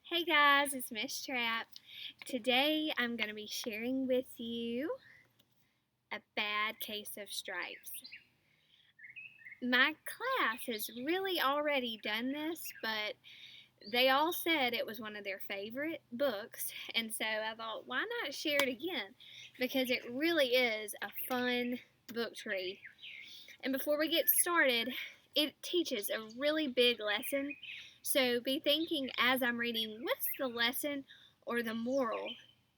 Hey guys, it's Miss Trapp. Today I'm going to be sharing with you a bad case of stripes. My class has really already done this, but they all said it was one of their favorite books, and so I thought, why not share it again? Because it really is a fun book to read. And before we get started, it teaches a really big lesson. So be thinking as I'm reading, what's the lesson or the moral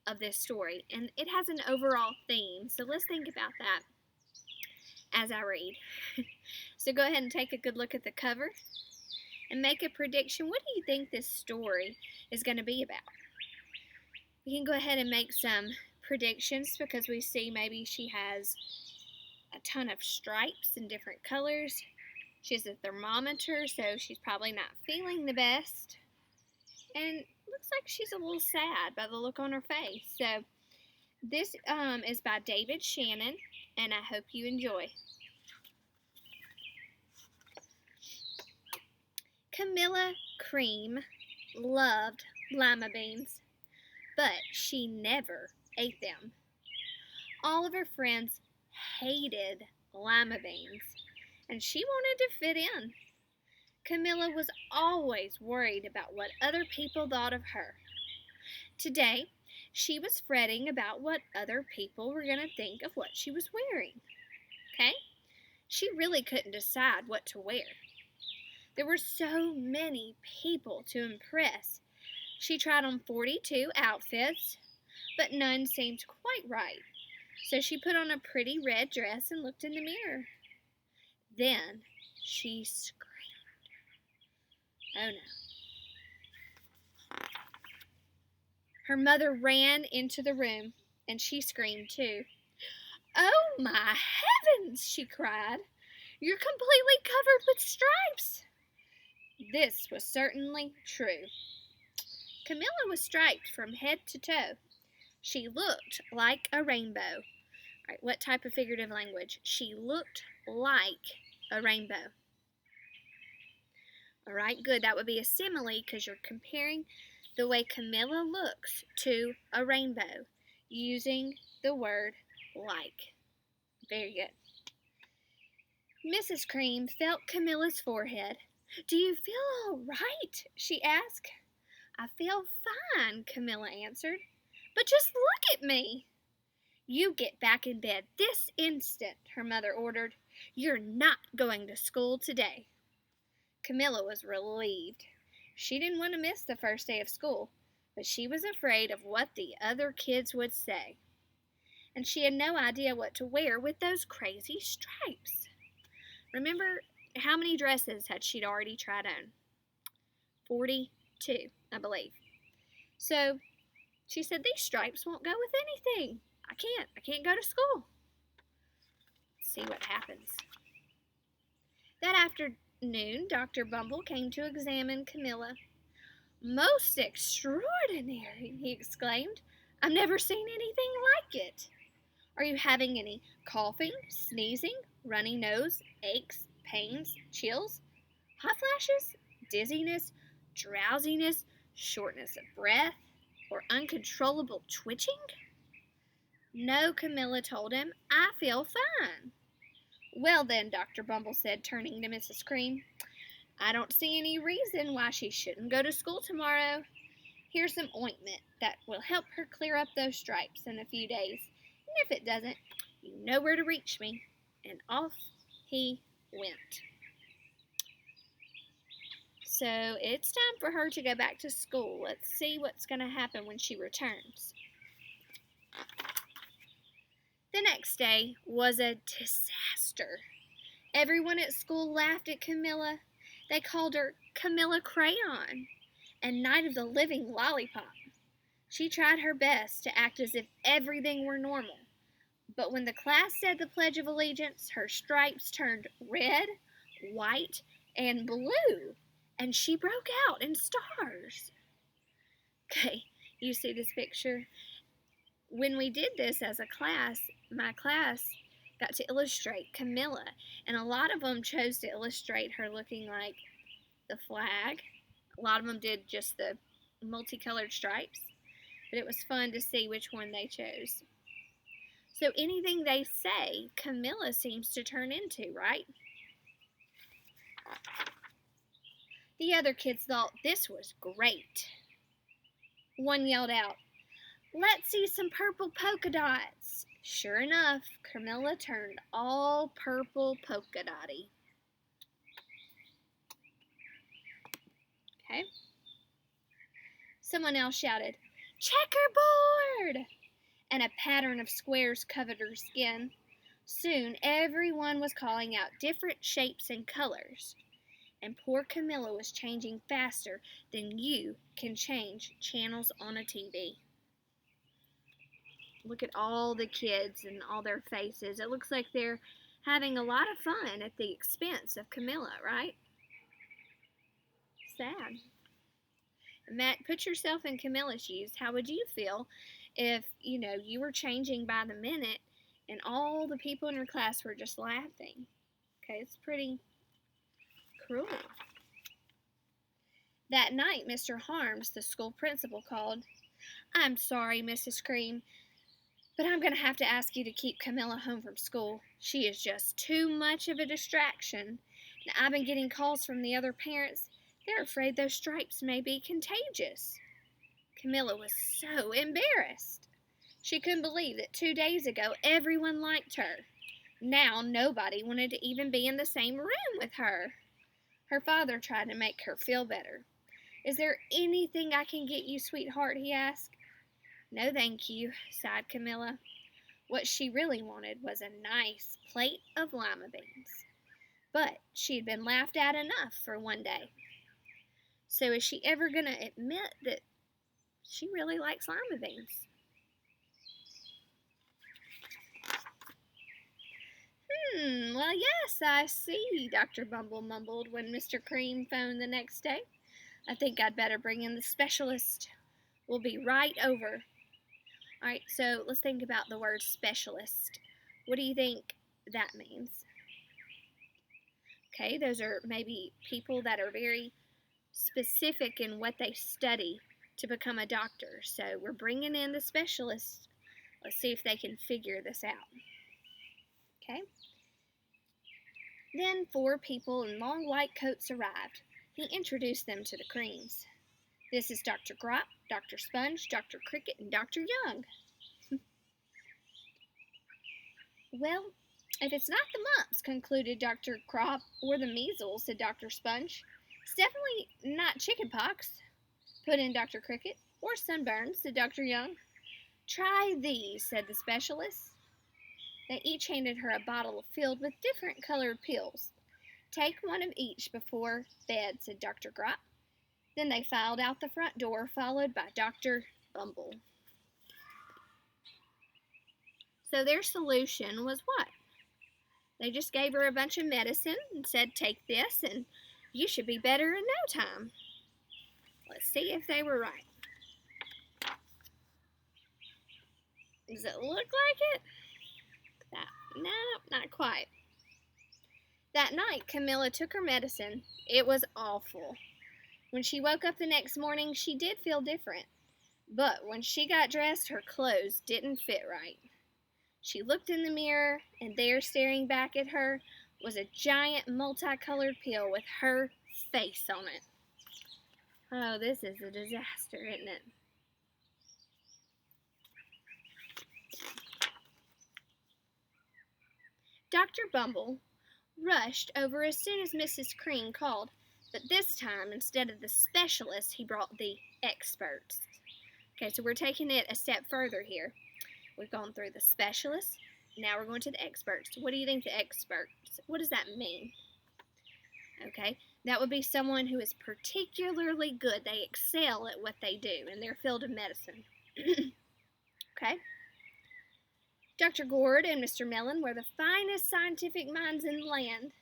of this story? And it has an overall theme. So let's think about that as I read. So go ahead and take a good look at the cover and make a prediction. What do you think this story is going to be about? We can go ahead and make some predictions because we see maybe she has a ton of stripes in different colors. She has a thermometer, so she's probably not feeling the best. And looks like she's a little sad by the look on her face. So this is by David Shannon, and I hope you enjoy. Camilla Cream loved lima beans, but she never ate them. All of her friends hated lima beans, and she wanted to fit in. Camilla was always worried about what other people thought of her. Today, she was fretting about what other people were going to think of what she was wearing. Okay? She really couldn't decide what to wear. There were so many people to impress. She tried on 42 outfits, but none seemed quite right. So she put on a pretty red dress and looked in the mirror. Then she screamed. Oh no. Her mother ran into the room, and she screamed too. "Oh my heavens!" she cried. "You're completely covered with stripes!" This was certainly true. Camilla was striped from head to toe. She looked like a rainbow. All right, what type of figurative language? She looked like a rainbow. All right, good. That would be a simile because you're comparing the way Camilla looks to a rainbow using the word like. Very good. Mrs. Cream felt Camilla's forehead. "Do you feel all right?" she asked. "I feel fine," Camilla answered. "But just look at me." "You get back in bed this instant," her mother ordered. "You're not going to school today." Camilla was relieved. She didn't want to miss the first day of school, but she was afraid of what the other kids would say. And she had no idea what to wear with those crazy stripes. Remember, how many dresses had she already tried on? 42, I believe. So she said, "These stripes won't go with anything. I can't go to school." Let's see what happens. That afternoon, Dr. Bumble came to examine Camilla. "Most extraordinary," he exclaimed. "I've never seen anything like it. Are you having any coughing, sneezing, runny nose, aches, pains, chills, hot flashes, dizziness, drowsiness, shortness of breath, or uncontrollable twitching?" "No," Camilla told him. "I feel fine." "Well then," Dr. Bumble said, turning to Mrs. Cream, "I don't see any reason why she shouldn't go to school tomorrow. Here's some ointment that will help her clear up those stripes in a few days. And if it doesn't, you know where to reach me." And off he went. So it's time for her to go back to school. Let's see what's going to happen when she returns. The next day was a disaster. Everyone at school laughed at Camilla. They called her Camilla Crayon and Night of the Living Lollipop. She tried her best to act as if everything were normal. But when the class said the Pledge of Allegiance, her stripes turned red, white, and blue, and she broke out in stars. Okay, you see this picture? When we did this as a class, my class got to illustrate Camilla, and a lot of them chose to illustrate her looking like the flag. A lot of them did just the multicolored stripes, but it was fun to see which one they chose. So anything they say, Camilla seems to turn into, right? The other kids thought this was great. One yelled out, "Let's see some purple polka dots." Sure enough, Camilla turned all purple polka dotty. Okay. Someone else shouted, "Checkerboard!" And a pattern of squares covered her skin. Soon everyone was calling out different shapes and colors. And poor Camilla was changing faster than you can change channels on a TV. Look at all the kids and all their faces. It looks like they're having a lot of fun at the expense of Camilla, right? Sad. Matt, put yourself in Camilla's shoes. How would you feel if, you were changing by the minute and all the people in your class were just laughing? Okay, it's pretty cruel. That night, Mr. Harms, the school principal, called. "I'm sorry, Mrs. Cream, but I'm going to have to ask you to keep Camilla home from school. She is just too much of a distraction. And I've been getting calls from the other parents. They're afraid those stripes may be contagious." Camilla was so embarrassed. She couldn't believe that 2 days ago everyone liked her. Now nobody wanted to even be in the same room with her. Her father tried to make her feel better. "Is there anything I can get you, sweetheart?" he asked. "No, thank you," sighed Camilla. What she really wanted was a nice plate of lima beans. But she had been laughed at enough for one day. So is she ever going to admit that she really likes lima beans? Well, yes, I see," Dr. Bumble mumbled when Mr. Cream phoned the next day. "I think I'd better bring in the specialist. We'll be right over." All right, so let's think about the word specialist. What do you think that means? Okay, those are maybe people that are very specific in what they study to become a doctor. So we're bringing in the specialist. Let's see if they can figure this out. Okay. Then 4 people in long white coats arrived. He introduced them to the Creams. "This is Dr. Gropp, Dr. Sponge, Dr. Cricket, and Dr. Young." "Well, if it's not the mumps," concluded Dr. Gropp, "or the measles," said Dr. Sponge. "It's definitely not chicken pox," put in Dr. Cricket. "Or sunburns," said Dr. Young. "Try these," said the specialist. They each handed her a bottle filled with different colored pills. "Take one of each before bed," said Dr. Gropp. Then they filed out the front door, followed by Dr. Bumble. So their solution was what? They just gave her a bunch of medicine and said, "Take this and you should be better in no time." Let's see if they were right. Does it look like it? No, not quite. That night, Camilla took her medicine. It was awful. When she woke up the next morning, she did feel different. But when she got dressed, her clothes didn't fit right. She looked in the mirror, and there, staring back at her, was a giant multicolored pill with her face on it. Oh, this is a disaster, isn't it? Dr. Bumble rushed over as soon as Mrs. Cream called, but this time, instead of the specialists, he brought the experts. Okay, so we're taking it a step further here. We've gone through the specialists. Now we're going to the experts. What do you think the experts, what does that mean? Okay, that would be someone who is particularly good. They excel at what they do in their field of medicine. Okay? Dr. Gourd and Mr. Mellon were the finest scientific minds in the land.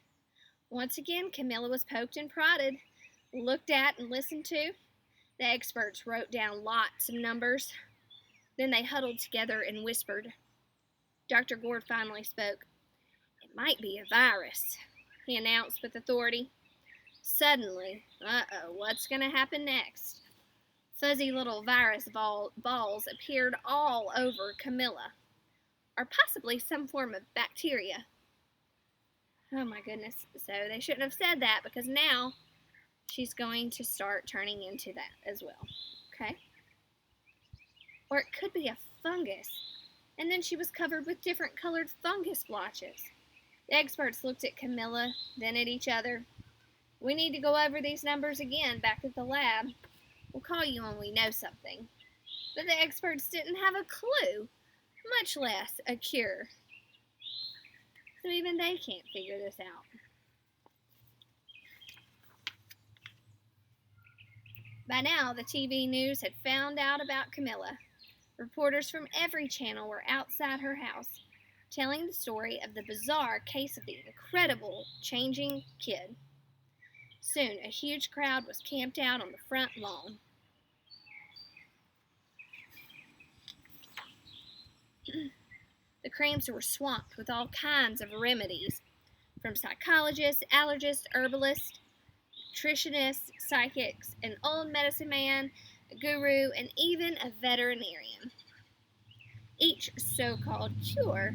Once again, Camilla was poked and prodded, looked at and listened to. The experts wrote down lots of numbers. Then they huddled together and whispered. Dr. Gourd finally spoke. "It might be a virus," he announced with authority. Suddenly, what's going to happen next? Fuzzy little virus balls appeared all over Camilla, or possibly some form of bacteria. Oh my goodness. So they shouldn't have said that because now she's going to start turning into that as well. Okay? Or it could be a fungus. And then she was covered with different colored fungus blotches. The experts looked at Camilla, then at each other. We need to go over these numbers again back at the lab. We'll call you when we know something. But the experts didn't have a clue, much less a cure. So even they can't figure this out. By now, the TV news had found out about Camilla. Reporters from every channel were outside her house, telling the story of the bizarre case of the incredible changing kid. Soon, a huge crowd was camped out on the front lawn. The Creams were swamped with all kinds of remedies, from psychologists, allergists, herbalists, nutritionists, psychics, an old medicine man, a guru, and even a veterinarian. Each so-called cure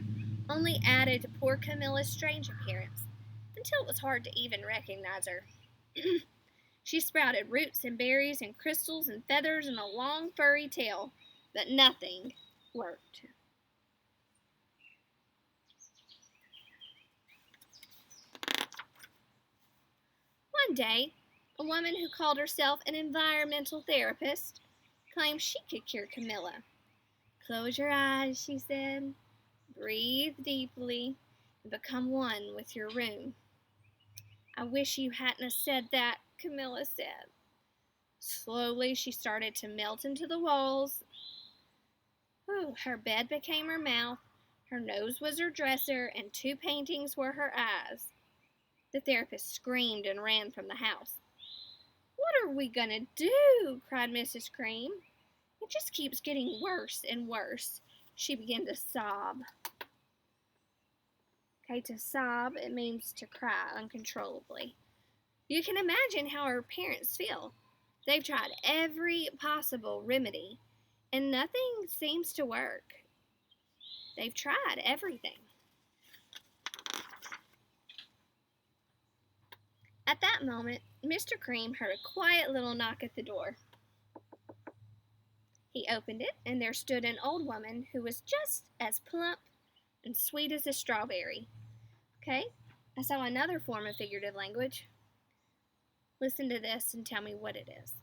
only added to poor Camilla's strange appearance, until it was hard to even recognize her. She sprouted roots and berries and crystals and feathers and a long furry tail, but nothing worked. One day, a woman who called herself an environmental therapist claimed she could cure Camilla. Close your eyes, she said. Breathe deeply and become one with your room. I wish you hadn't said that, Camilla said. Slowly, she started to melt into the walls. Her bed became her mouth, her nose was her dresser, and 2 paintings were her eyes. The therapist screamed and ran from the house. What are we going to do? Cried Mrs. Cream. It just keeps getting worse and worse. She began to sob. Okay, to sob, it means to cry uncontrollably. You can imagine how her parents feel. They've tried every possible remedy, and nothing seems to work. They've tried everything. At that moment, Mr. Cream heard a quiet little knock at the door. He opened it, and there stood an old woman who was just as plump and sweet as a strawberry. Okay, I saw another form of figurative language. Listen to this and tell me what it is.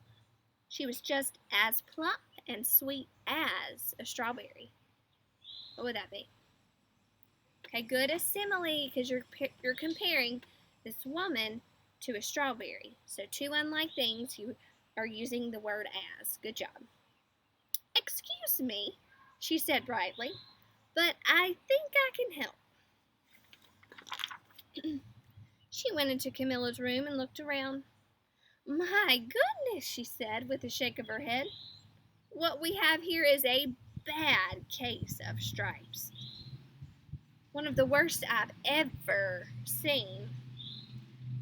She was just as plump and sweet as a strawberry. What would that be? Okay, good, a simile, because you're comparing this woman to a strawberry. So 2 unlike things, you are using the word as. Good job. Excuse me, she said brightly, but I think I can help. She went into Camilla's room and looked around. My goodness, she said with a shake of her head. What we have here is a bad case of stripes. One of the worst I've ever seen.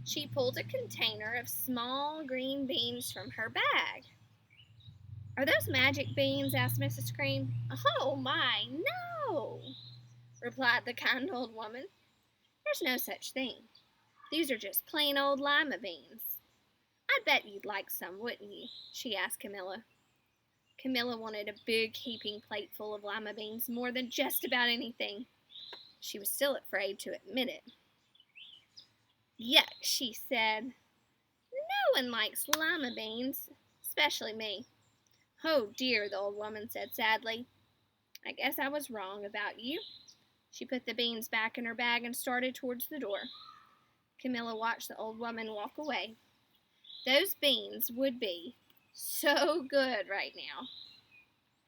She pulled a container of small green beans from her bag. Are those magic beans? Asked Mrs. Cream. Oh my, no, replied the kind old woman. There's no such thing. These are just plain old lima beans. I bet you'd like some, wouldn't you? She asked Camilla. Camilla wanted a big heaping plate full of lima beans more than just about anything. She was still afraid to admit it. Yuck, she said. No one likes lima beans, especially me. Oh dear, the old woman said sadly. I guess I was wrong about you. She put the beans back in her bag and started towards the door. Camilla watched the old woman walk away. Those beans would be so good right now.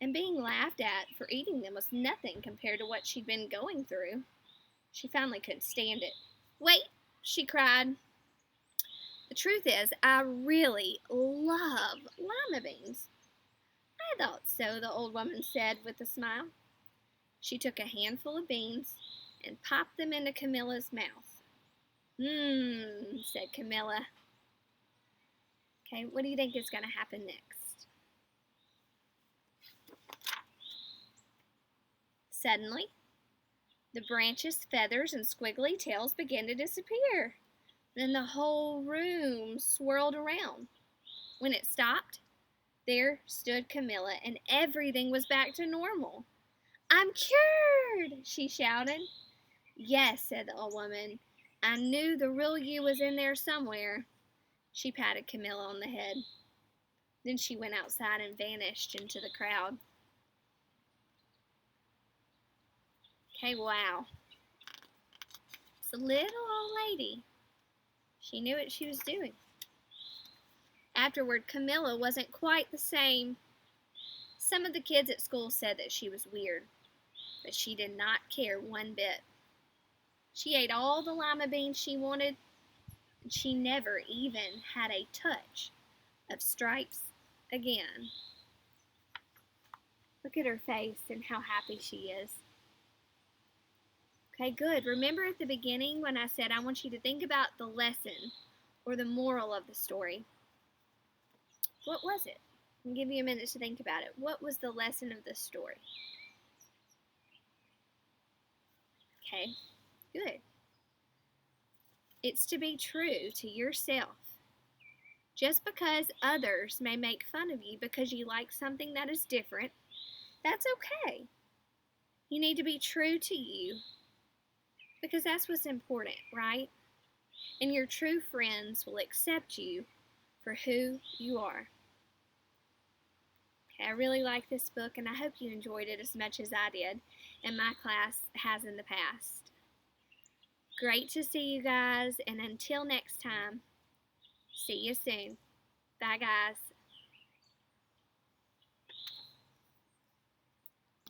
And being laughed at for eating them was nothing compared to what she'd been going through. She finally couldn't stand it. Wait, she cried. The truth is, I really love lima beans. I thought so, the old woman said with a smile. She took a handful of beans and popped them into Camilla's mouth. Said Camilla. Okay, what do you think is going to happen next? Suddenly, the branches, feathers, and squiggly tails began to disappear. Then the whole room swirled around. When it stopped, there stood Camilla, and everything was back to normal. "I'm cured!" she shouted. "Yes," said the old woman. "I knew the real you was in there somewhere." She patted Camilla on the head. Then she went outside and vanished into the crowd. Okay, wow. It's a little old lady. She knew what she was doing. Afterward, Camilla wasn't quite the same. Some of the kids at school said that she was weird, but she did not care one bit. She ate all the lima beans she wanted, and she never even had a touch of stripes again. Look at her face and how happy she is. Okay, good. Remember at the beginning when I said I want you to think about the lesson or the moral of the story? What was it? I'll give you a minute to think about it. What was the lesson of the story? Okay, good. It's to be true to yourself. Just because others may make fun of you because you like something that is different, that's okay. You need to be true to you because that's what's important, right? And your true friends will accept you for who you are. Okay, I really like this book, and I hope you enjoyed it as much as I did, and my class has in the past. Great to see you guys, and until next time, see you soon. Bye, guys.